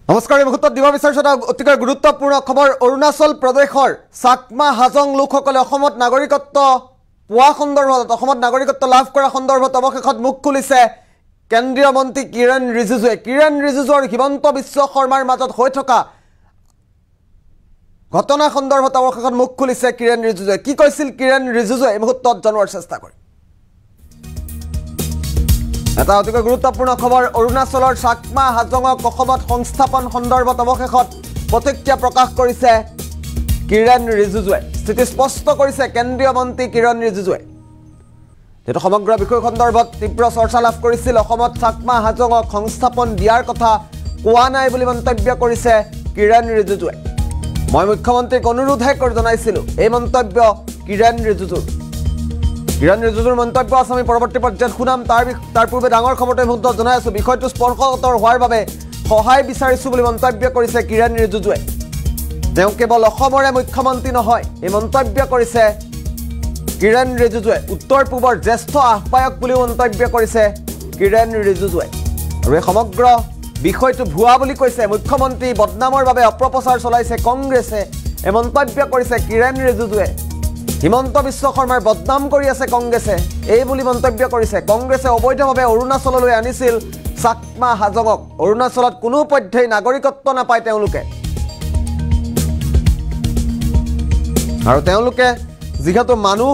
নমস্কাৰ এই মুহূৰ্তত দিব বিচাৰিছোঁ এটা অতিকৈ গুৰুত্বপূৰ্ণ খবৰ। অৰুণাচল প্ৰদেশৰ চাকমা হাজং লোকসকলে অসমত নাগৰিকত্ব পোৱা সন্দৰ্ভত অসমত নাগৰিকত্ব লাভ কৰা সন্দৰ্ভত অৱশেষত মুখ খুলিছে কেন্দ্ৰীয় মন্ত্ৰী কিৰেণ ৰিজিজুৱে। কিৰেণ ৰিজিজু আৰু হিমন্ত বিশ্ব শৰ্মাৰ মাজত হৈ থকা ঘটনা সন্দৰ্ভত অৱশেষত মুখ খুলিছে কিৰেণ ৰিজিজুৱে। কি কৈছিল কিৰেণ ৰিজিজুৱে এই মুহূৰ্তত জনোৱাৰ চেষ্টা কৰিম। এটা অতিকৈ গুৰুত্বপূৰ্ণ খবৰ। অৰুণাচলৰ চাকমা হাজঙক অসমত সংস্থাপন সন্দৰ্ভত অৱশেষত প্ৰতিক্ৰিয়া প্ৰকাশ কৰিছে কিৰেণ ৰিজিজুৱে। স্থিতি স্পষ্ট কৰিছে কেন্দ্ৰীয় মন্ত্ৰী কিৰেণ ৰিজিজুৱে। যিটো সমগ্ৰ বিষয় সন্দৰ্ভত তীব্ৰ চৰ্চা লাভ কৰিছিল। অসমত চাকমা হাজঙক সংস্থাপন দিয়াৰ কথা কোৱা নাই বুলি মন্তব্য কৰিছে কিৰেণ ৰিজিজুৱে। মই মুখ্যমন্ত্ৰীক অনুৰোধহে জনাইছিলোঁ এই মন্তব্য কিৰেণ ৰিজিজুৰ। কিৰেণ ৰিজিজুৰ মন্তব্য আছে আমি পৰৱৰ্তী পৰ্যায়ত শুনাম। তাৰ পূৰ্বে ডাঙৰ খবৰটো এই মুহূৰ্তত জনাই আছোঁ। বিষয়টো স্পৰ্শকাতৰ হোৱাৰ বাবে সহায় বিচাৰিছোঁ বুলি মন্তব্য কৰিছে কিৰেণ ৰিজিজুৱে। তেওঁ কেৱল অসমৰে মুখ্যমন্ত্ৰী নহয় এই মন্তব্য কৰিছে কিৰেণ ৰিজিজুৱে। উত্তৰ পূবৰ জ্যেষ্ঠ আহ্বায়ক বুলিও মন্তব্য কৰিছে কিৰেণ ৰিজিজুৱে। আৰু এই সমগ্ৰ বিষয়টো ভুৱা বুলি কৈছে। মুখ্যমন্ত্ৰী বদনামৰ বাবে অপপ্ৰচাৰ চলাইছে কংগ্ৰেছে এই মন্তব্য কৰিছে কিৰেণ ৰিজিজুৱে। হিমন্ত বিশ্ব শৰ্মাৰ বদনাম কৰি আছে কংগ্ৰেছে এই বুলি মন্তব্য কৰিছে। কংগ্ৰেছে অবৈধভাৱে অৰুণাচললৈ আনিছিল চাকমা হাজঙক। অৰুণাচলত কোনো পধ্যেই নাগৰিকত্ব নাপায় তেওঁলোকে। আৰু তেওঁলোকে যিহেতু মানুহ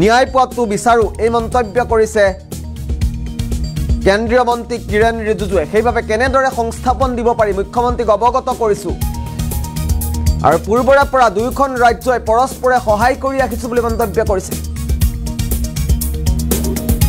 ন্যায় পোৱাটো বিচাৰোঁ এই মন্তব্য কৰিছে কেন্দ্ৰীয় মন্ত্ৰী কিৰেণ ৰিজিজুৱে। সেইবাবে কেনেদৰে সংস্থাপন দিব পাৰি মুখ্যমন্ত্ৰীক অৱগত কৰিছোঁ। আৰু পূৰ্বৰে পৰা দুয়োখন ৰাজ্যই পৰস্পৰে সহায় কৰি ৰাখিছোঁ বুলি মন্তব্য কৰিছে।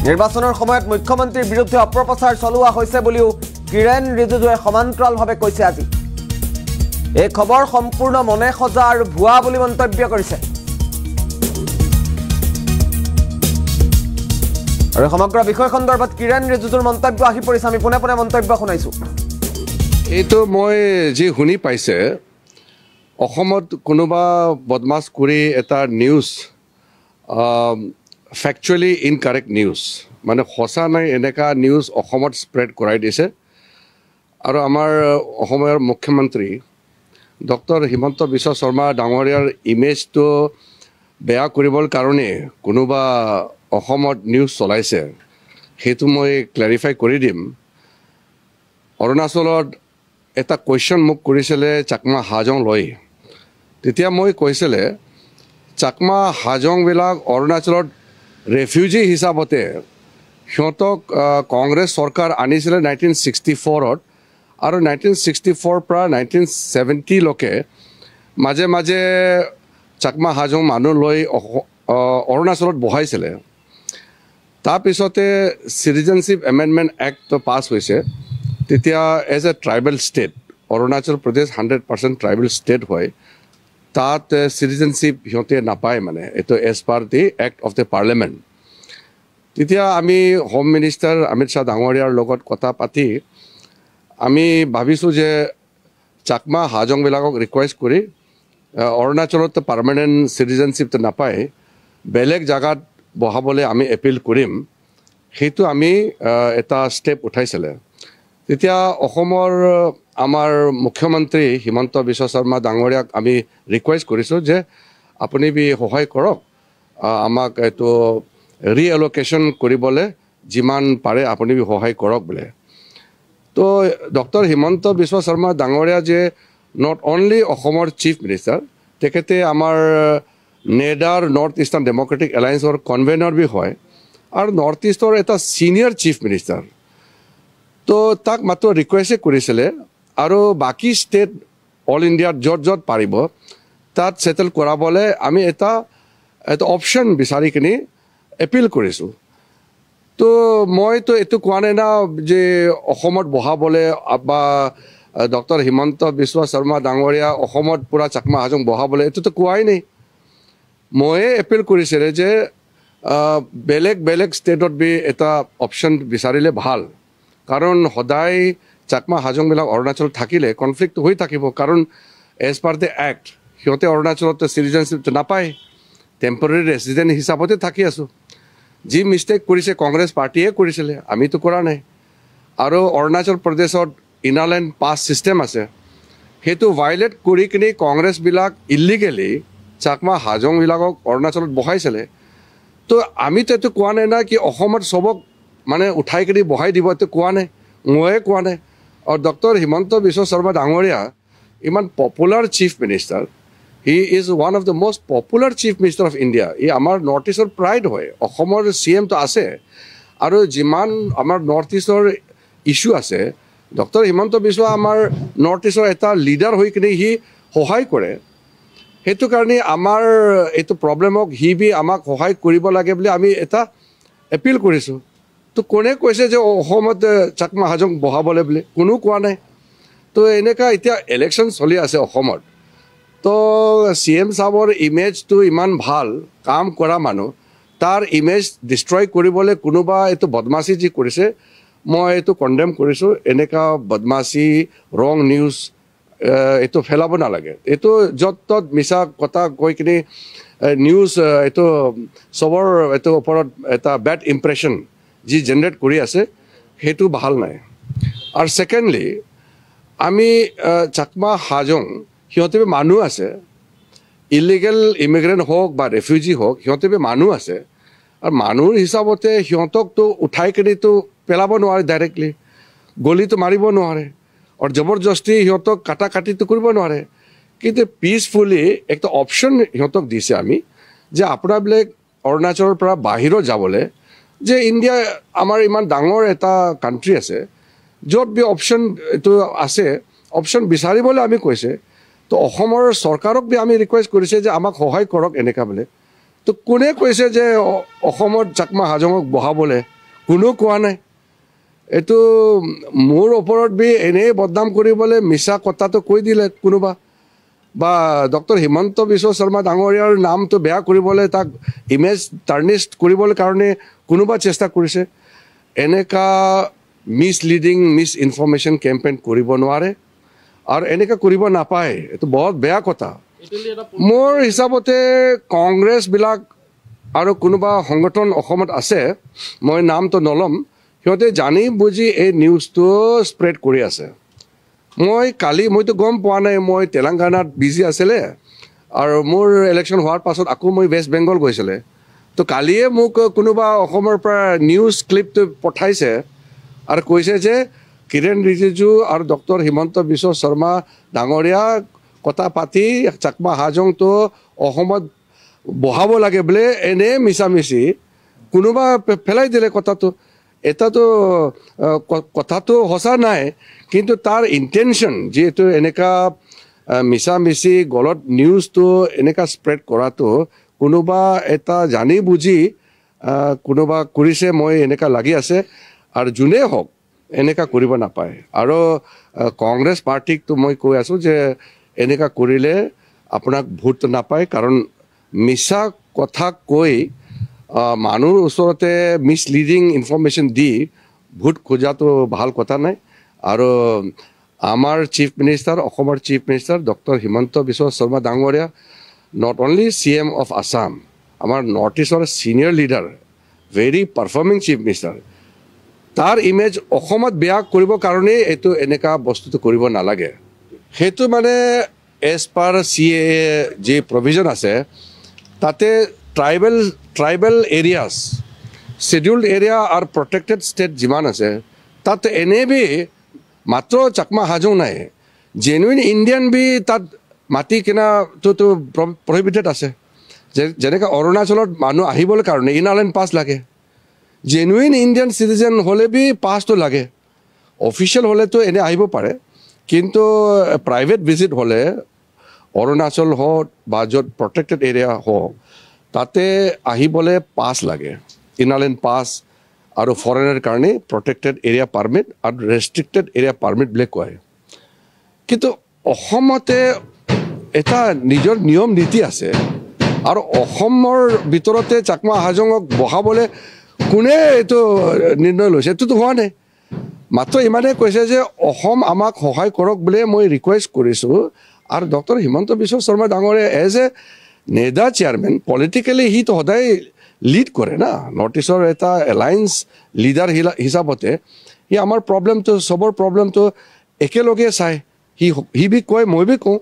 নিৰ্বাচনৰ সময়ত মুখ্যমন্ত্ৰীৰ বিৰুদ্ধে অপপ্ৰচাৰ চলোৱা হৈছে বুলিও কিৰেণ ৰিজিজুৱে সমান্তৰালভাৱে কৈছে আজি। এই খবৰ সম্পূৰ্ণ মনে সজা আৰু ভুৱা বুলি মন্তব্য কৰিছে। আৰু সমগ্ৰ বিষয় সন্দৰ্ভত কিৰেণ ৰিজিজুৰ মন্তব্য আহি পৰিছে। আমি পোনে পোনে মন্তব্য শুনাইছোঁ। এইটো মই যি শুনি পাইছে অসমত কোনোবা বদমাছ কৰি এটা নিউজ ফেকচুৱেলি ইনকাৰেক্ট নিউজ মানে সঁচা নাই এনেকুৱা নিউজ অসমত স্প্ৰেড কৰাই দিছে। আৰু আমাৰ অসমৰ মুখ্যমন্ত্ৰী ডক্টৰ হিমন্ত বিশ্ব শৰ্মা ডাঙৰীয়াৰ ইমেজটো বেয়া কৰিবৰ কাৰণে কোনোবা অসমত নিউজ চলাইছে সেইটো মই ক্লেৰিফাই কৰি দিম। অৰুণাচলত এটা কুৱেশ্যন মোক কৰিছিলে চাকমা হাজং লৈ। তেতিয়া মই কৈছিলে চাকমা হাজংবিলাক অৰুণাচলত ৰেফিউজি হিচাপতে সিহঁতক কংগ্ৰেছ চৰকাৰ আনিছিলে 1964 আৰু 1964 পৰা 1970লৈকে মাজে মাজে চাকমা হাজং মানুহ লৈ অৰুণাচলত বহাইছিলে। তাৰপিছতে চিটিজেনশ্বিপ এমেণ্ডমেণ্ট এক্ট পাছ হৈছে। তেতিয়া as a tribal state Arunachal Pradesh 100% tribal state হয়। তাত চিটিজেনশ্বিপ সিহঁতে নাপায় মানে এইটো as per the act of the parliament. তেতিয়া আমি হোম মিনিষ্টাৰ অমিত শ্বাহ ডাঙৰীয়াৰ লগত কথা পাতি আমি ভাবিছোঁ যে চাকমা হাজংবিলাকক ৰিকুৱেষ্ট কৰি অৰুণাচলত পাৰ্মানেণ্ট চিটিজেনশ্বিপটো নাপায় বেলেগ জেগাত বহাবলৈ আমি এপিল কৰিম। সেইটো আমি এটা ষ্টেপ উঠাইছিলে। তেতিয়া অসমৰ আমাৰ মুখ্যমন্ত্ৰী হিমন্ত বিশ্ব শৰ্মা ডাঙৰীয়াক আমি ৰিকুৱেষ্ট কৰিছোঁ যে আপুনি সহায় কৰক আমাক এইটো ৰিএল'কেশ্যন কৰিবলৈ যিমান পাৰে আপুনি সহায় কৰক বোলে। তো ডক্টৰ হিমন্ত বিশ্ব শৰ্মা ডাঙৰীয়া যে নট অনলি অসমৰ চিফ মিনিষ্টাৰ তেখেতে আমাৰ নেডাৰ নৰ্থ ইষ্টাৰ্ণ ডেম'ক্ৰেটিক এলায়েন্সৰ কনভেনৰ হয় আৰু নৰ্থ ইষ্টৰ এটা ছিনিয়ৰ চিফ মিনিষ্টাৰ। তো তাক মাত্ৰ ৰিকুৱেষ্টে কৰিছিলে আৰু বাকী ষ্টেট অল ইণ্ডিয়াত য'ত য'ত পাৰিব তাত ছেটেল কৰাবলৈ আমি এটা অপশ্যন বিচাৰি কিনি এপিল কৰিছোঁ। তো মইতো এইটো কোৱা নাই না যে অসমত বহাবলৈ বা ডক্টৰ হিমন্ত বিশ্ব শৰ্মা ডাঙৰীয়া অসমত পূৰা চাকমা হাজং বহাবলৈ এইটোতো কোৱাই নাই। ময়ে এপিল কৰিছিলে যে বেলেগ বেলেগ ষ্টেটত এটা অপশ্যন বিচাৰিলে ভাল। কাৰণ সদায় চাকমা হাজংবিলাক অৰুণাচলত থাকিলে কনফ্লিক্ট হৈ থাকিব। কাৰণ এজ পাৰ দ্য এক্ট সিহঁতে অৰুণাচলত চিটিজেনশ্বিপটো নাপায়, টেম্পৰেৰী ৰেচিডেণ্ট হিচাপতে থাকি আছোঁ। যি মিষ্টেক কৰিছে কংগ্ৰেছ পাৰ্টীয়ে কৰিছিলে, আমিতো কৰা নাই। আৰু অৰুণাচল প্ৰদেশত ইনাৰলেণ্ড পাছ ছিষ্টেম আছে সেইটো ভাইলেট কৰি কিনে কংগ্ৰেছবিলাক ইলিগেলি চাকমা হাজংবিলাকক অৰুণাচলত বহাইছিলে তো আমিতো এইটো কোৱা নাই না কি অসমত চবক মানে উঠাই কিনে বহাই দিব এইটো কোৱা নাই ময়ে কোৱা নাই আৰু ডক্টৰ হিমন্ত বিশ্ব শৰ্মা ডাঙৰীয়া ইমান popular chief minister he is one of the most popular chief minister of India ই আমাৰ নৰ্থ ইষ্টৰ প্ৰাইড হয় অসমৰ CMটো আছে আৰু যিমান আমাৰ নৰ্থ ইষ্টৰ ইছ্যু আছে ডক্টৰ হিমন্ত বিশ্ব আমাৰ নৰ্থ ইষ্টৰ এটা লিডাৰ হৈ কিনে সি সহায় কৰে সেইটো কাৰণে আমাৰ এইটো প্ৰব্লেমক সি বি আমাক সহায় কৰিব লাগে বুলি আমি এটা এপিল কৰিছোঁ তো কোনে কৈছে যে অসমত চাকমা হাজং বহাবলৈ বুলি কোনো কোৱা নাই তো এনেকুৱা এতিয়া ইলেকশ্যন চলি আছে অসমত তো CM চাহাবৰ ইমেজটো ইমান ভাল কাম কৰা মানুহ তাৰ ইমেজ ডিষ্ট্ৰয় কৰিবলৈ কোনোবা এইটো বদমাচি যি কৰিছে মই এইটো কণ্ডেম কৰিছোঁ এনেকুৱা বদমাচি ৰং নিউজ এইটো ফেলাব নালাগে এইটো য'ত ত'ত মিছা কথা কৈ কিনে নিউজ এইটো চবৰ এইটো ওপৰত এটা বেড ইম্প্ৰেশ্যন যি জেনেৰেট কৰি আছে সেইটো ভাল নাই আৰু ছেকেণ্ডলি আমি চাকমা হাজং সিহঁতে মানুহ আছে ইলিগেল ইমিগ্ৰেণ্ট হওক বা ৰেফিউজি হওক সিহঁতে মানুহ আছে আৰু মানুহৰ হিচাপতে সিহঁতকতো উঠাই কিনেতো পেলাব নোৱাৰে ডাইৰেক্টলি গলিটো মাৰিব নোৱাৰে আৰু জবৰদস্তি সিহঁতক কাটিটো কৰিব নোৱাৰে কিন্তু পিচফুলি একটা অপশ্যন সিহঁতক দিছে আমি যে আপোনাবিলাক অৰুণাচলৰ পৰা বাহিৰত যাবলৈ যে ইণ্ডিয়া আমাৰ ইমান ডাঙৰ এটা কাণ্ট্ৰি আছে য'ত বি অপশ্যন এইটো আছে অপশ্যন বিচাৰিবলৈ আমি কৈছে তো অসমৰ চৰকাৰক বি আমি ৰিকুৱেষ্ট কৰিছে যে আমাক সহায় কৰক এনেকুৱা বোলে তো কোনে কৈছে যে অসমত চাকমা হাজঙক বহাবলৈ কোনো কোৱা নাই এইটো মোৰ ওপৰত বি এনেই বদনাম কৰিবলৈ মিছা কথাটো কৈ দিলে কোনোবা বা ডক্টৰ হিমন্ত বিশ্ব শৰ্মা ডাঙৰীয়াৰ নামটো বেয়া কৰিবলৈ তাক ইমেজ টাৰ্নিছ কৰিবলৈ কাৰণে কোনোবা চেষ্টা কৰিছে এনেকুৱা মিছলিডিং মিছ ইনফৰ্মেশ্যন কেম্পেইন কৰিব নোৱাৰে আৰু এনেকুৱা কৰিব নাপায় এইটো বহুত বেয়া কথা মোৰ হিচাপতে কংগ্ৰেছবিলাক আৰু কোনোবা সংগঠন অসমত আছে মই নামটো নল'ম সিহঁতে জানি বুজি এই নিউজটো স্প্ৰেড কৰি আছে মইতো গম পোৱা নাই মই তেলেংগানাত বিজি আছিলে আৰু মোৰ ইলেকশ্যন হোৱাৰ পাছত আকৌ মই ৱেষ্ট বেংগল গৈছিলে তো কালিয়ে মোক কোনোবা অসমৰ পৰা নিউজ ক্লিপটো পঠাইছে আৰু কৈছে যে কিৰেণ ৰিজিজু আৰু ডক্টৰ হিমন্ত বিশ্ব শৰ্মা ডাঙৰীয়া কথা পাতি চাকমা হাজংটো অসমত বহাব লাগে বোলে এনেই মিছামিছি কোনোবা পেলাই দিলে কথাটো এটাতো কথাটো সঁচা নাই কিন্তু তাৰ ইণ্টেনশ্যন যিহেতু এনেকুৱা মিছামিছি গলত নিউজটো এনেকুৱা স্প্ৰেড কৰাটো কোনোবা এটা জানি বুজি কোনোবা কৰিছে মই এনেকুৱা লাগি আছে আৰু যোনেই হওক এনেকুৱা কৰিব নাপায় আৰু কংগ্ৰেছ পাৰ্টিকটো মই কৈ আছোঁ যে এনেকুৱা কৰিলে আপোনাক ভোট নাপায় কাৰণ মিছা কথা কৈ মানুহৰ ওচৰতে মিছলিডিং ইনফৰ্মেশ্যন দি ভোট খোজাটো ভাল কথা নাই আৰু আমাৰ চিফ মিনিষ্টাৰ অসমৰ chief minister doctor Himanta Biswa Sarma ডাঙৰীয়া not only CM of Assam আমাৰ নৰ্থ ইষ্টৰ senior leader very performing chief minister তাৰ ইমেজ অসমত বেয়া কৰিবৰ কাৰণেই এইটো এনেকুৱা বস্তুটো কৰিব নালাগে সেইটো মানে এজ পাৰ CAA যি প্ৰভিজন আছে তাতে ট্ৰাইবেল এৰিয়াছ শ্বেডিউল্ড এৰিয়া আৰু প্ৰটেক্টেড ষ্টেট যিমান আছে তাত এনেই বি মাত্ৰ চাকমা হাজং নাই জেনুইন ইণ্ডিয়ান বি তাত মাটি কিনাটোতো প্ৰহিবিটেড আছে যেনেকৈ অৰুণাচলত মানুহ আহিবলৈ কাৰণে ইনাৰলেণ্ড পাছ লাগে জেনুইন ইণ্ডিয়ান চিটিজেন হ'লে বি পাছটো লাগে অফিচিয়েল হ'লেতো এনে আহিব পাৰে কিন্তু প্ৰাইভেট ভিজিট হ'লে অৰুণাচল হওক বা য'ত প্ৰটেক্টেড এৰিয়া হওক তাতে আহিবলৈ পাছ লাগে ইনাৰলেণ্ড পাছ আৰু ফৰেনাৰ কাৰণে প্ৰটেক্টেড এৰিয়া পাৰ্মিট আৰু ৰেষ্ট্ৰিক্টেড এৰিয়া পাৰ্মিট বুলি কয় কিন্তু অসমতে এটা নিজৰ নিয়ম নীতি আছে আৰু অসমৰ ভিতৰতে চাকমা হাজঙক বহাবলৈ কোনে এইটো নিৰ্ণয় লৈছে এইটোতো হোৱা নাই মাত্ৰ ইমানেই কৈছে যে অসম আমাক সহায় কৰক বুলি মই ৰিকুৱেষ্ট কৰিছোঁ আৰু ডক্টৰ হিমন্ত বিশ্ব শৰ্মা ডাঙৰীয়া as a NEDA chairman politically সিটো সদায় লিড কৰে না নৰ্থ ইষ্টৰ এটা এলায়েন্স লিডাৰ হিচাপতে সি আমাৰ প্ৰব্লেমটো চবৰ প্ৰব্লেমটো একেলগে চাই সি বি কয় মই বি কওঁ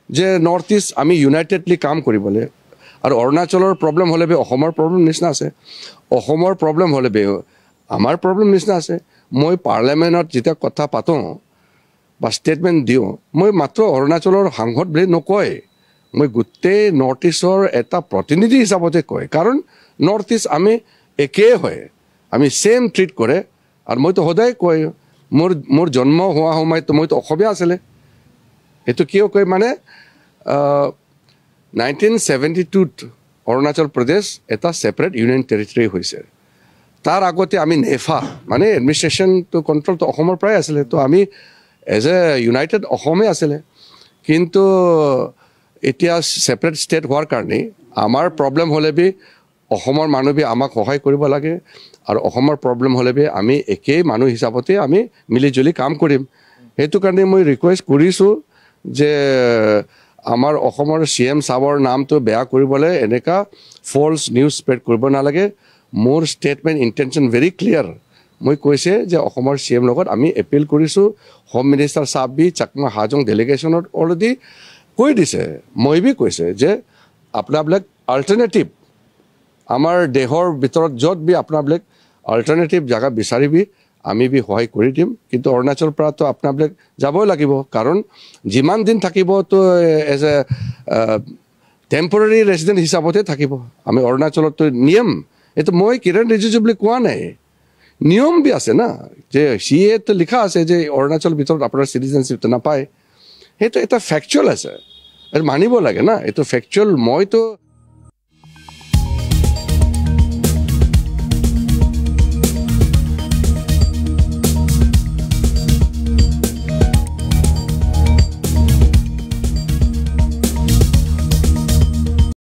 যে নৰ্থ ইষ্ট আমি ইউনাইটেডলি কাম কৰিবলৈ আৰু অৰুণাচলৰ প্ৰব্লেম হ'লে অসমৰ প্ৰব্লেম নিচিনা আছে অসমৰ প্ৰব্লেম হ'লে আমাৰ প্ৰব্লেম নিচিনা আছে মই পাৰ্লিয়ামেণ্টত যেতিয়া কথা পাতোঁ বা ষ্টেটমেণ্ট দিওঁ মই মাত্ৰ অৰুণাচলৰ সাংসদ বুলি নকয় মই গোটেই নৰ্থ ইষ্টৰ এটা প্ৰতিনিধি হিচাপতে কয় কাৰণ নৰ্থ ইষ্ট আমি একেই হয় আমি ছেম ট্ৰিট কৰে আৰু মইতো সদায় কয় মোৰ জন্ম হোৱা সময়ত মইতো অসমীয়া আছিলে এইটো কিয় কয় মানে 1972ত অৰুণাচল প্ৰদেশ এটা ছেপাৰেট ইউনিয়ন টেৰিটৰী হৈছে তাৰ আগতে আমি নেফা মানে এডমিনিষ্ট্ৰেশ্যনটো কণ্ট্ৰলটো অসমৰ পৰাই আছিলে তো আমি এজ এ ইউনাইটেড অসমে আছিলে কিন্তু এতিয়া ছেপাৰেট ষ্টেট হোৱাৰ কাৰণে আমাৰ প্ৰব্লেম হ'লে অসমৰ মানুহ আমাক সহায় কৰিব লাগে আৰু অসমৰ প্ৰব্লেম হ'লে আমি একেই মানুহ হিচাপতে আমি মিলিজুলি কাম কৰিম সেইটো কাৰণে মই ৰিকুৱেষ্ট কৰিছোঁ যে আমাৰ অসমৰ CM চাবৰ নামটো বেয়া কৰিবলৈ এনেকুৱা ফল্ছ নিউজ স্প্ৰেড কৰিব নালাগে মোৰ ষ্টেটমেণ্ট ইণ্টেনশ্যন ভেৰি ক্লিয়াৰ মই কৈছে যে অসমৰ CM লগত আমি এপিল কৰিছোঁ হোম মিনিষ্টাৰ চাহাব বি চাকমা হাজং ডেলিগেশ্যনত অলৰেডি কৈ দিছে মই বি কৈছে যে আপোনাবিলাক অল্টাৰনেটিভ আমাৰ দেশৰ ভিতৰত য'ত বি আপোনাবিলাক অল্টাৰনেটিভ জেগা বিচাৰিবি আমি বি সহায় কৰি দিম কিন্তু অৰুণাচলৰ পৰাতো আপোনাবিলাক যাবই লাগিব কাৰণ যিমান দিন থাকিব তো এজ এ টেম্পৰাৰী ৰেচিডেণ্ট হিচাপতে থাকিব আমি অৰুণাচলতো নিয়ম এইটো মই কিৰণ ৰিজিজু বুলি কোৱা নাই নিয়ম বি আছে না যে CAত লিখা আছে যে অৰুণাচলৰ ভিতৰত আপোনাৰ চিটিজেনশ্বিপটো নাপায় সেইটো এটা ফেকচুৱেল আছে মানিব লাগে না এইটো ফেকচুৱেল মইতো